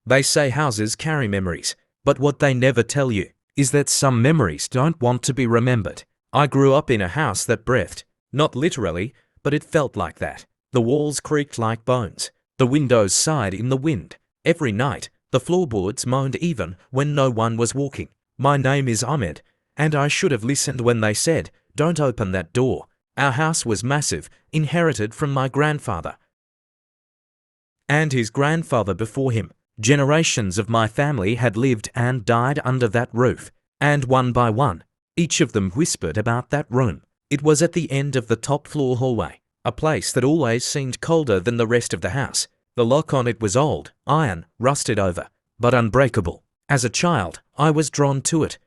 They say houses carry memories, but what they never tell you is that some memories don't want to be remembered. I grew up in a house that breathed. Not literally, but it felt like that. The walls creaked like bones. The windows sighed in the wind. Every night, the floorboards moaned even when no one was walking. My name is Ahmed, and I should have listened when they said, "Don't open that door." Our house was massive, inherited from my grandfather and his grandfather before him. Generations of my family had lived and died under that roof, and one by one, each of them whispered about that room. It was at the end of the top floor hallway, a place that always seemed colder than the rest of the house. The lock on it was old, iron, rusted over, but unbreakable. As a child, I was drawn to it.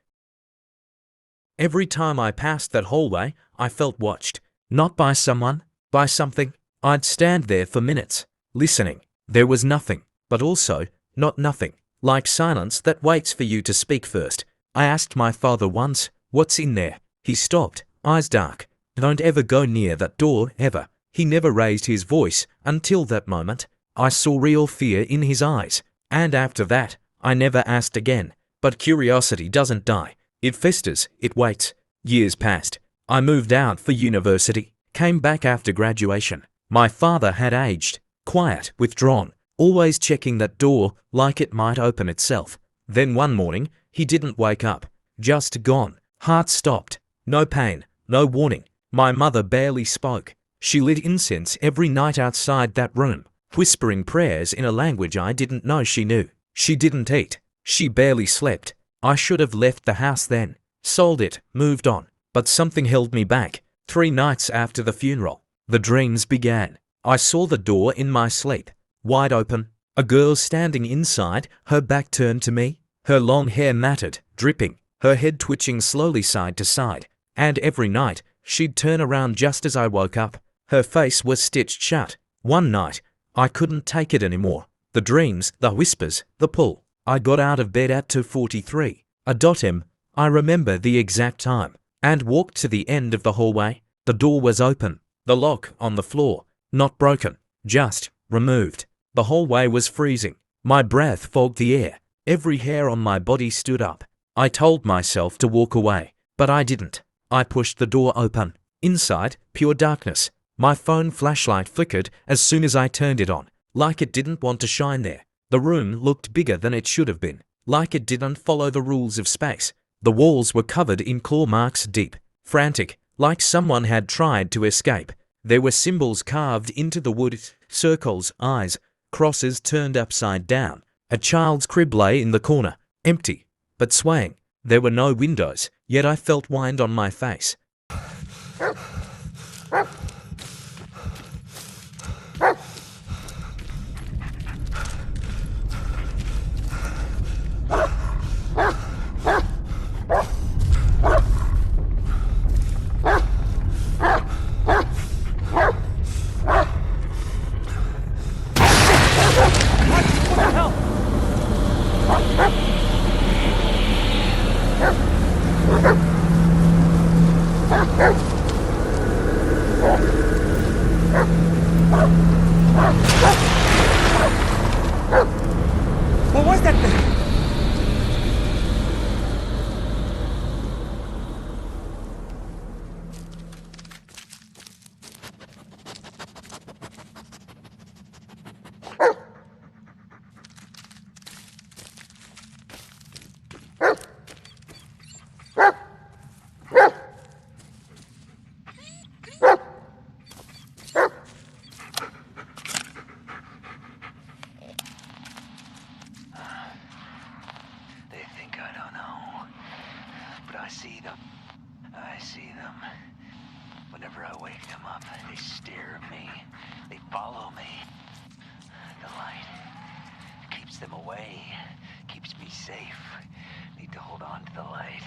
Every time I passed that hallway, I felt watched. Not by someone, by something. I'd stand there for minutes, listening. There was nothing, but also not nothing. Like silence that waits for you to speak first. I asked my father once, "What's in there?" He stopped, eyes dark. "Don't ever go near that door, ever." He never raised his voice until that moment. I saw real fear in his eyes. And after that, I never asked again. But curiosity doesn't die. It festers, it waits. Years passed. I moved out for university, came back after graduation. My father had aged, quiet, withdrawn, always checking that door like it might open itself. Then one morning, he didn't wake up, just gone. Heart stopped. No pain, no warning. My mother barely spoke. She lit incense every night outside that room, whispering prayers in a language I didn't know she knew. She didn't eat. She barely slept. I should have left the house then, sold it, moved on. But something held me back. 3 nights after the funeral, the dreams began. I saw the door in my sleep, wide open. A girl standing inside, her back turned to me. Her long hair matted, dripping, her head twitching slowly side to side. And every night, she'd turn around just as I woke up. Her face was stitched shut. One night, I couldn't take it anymore. The dreams, the whispers, the pull. I got out of bed at 2:43. A.m. I remember the exact time. And walked to the end of the hallway. The door was open. The lock on the floor. Not broken. Just removed. The hallway was freezing. My breath fogged the air. Every hair on my body stood up. I told myself to walk away, but I didn't. I pushed the door open. Inside, pure darkness. My phone flashlight flickered as soon as I turned it on, like it didn't want to shine there. The room looked bigger than it should have been, like it didn't follow the rules of space. The walls were covered in claw marks deep, frantic, like someone had tried to escape. There were symbols carved into the wood, circles, eyes, crosses turned upside down. A child's crib lay in the corner, empty, but swaying. There were no windows, yet I felt wind on my face. What was that thing? They think I don't know, but I see them. I see them. Whenever I wake them up, they stare at me. They follow me. The light keeps them away, keeps me safe. Need to hold on to the light.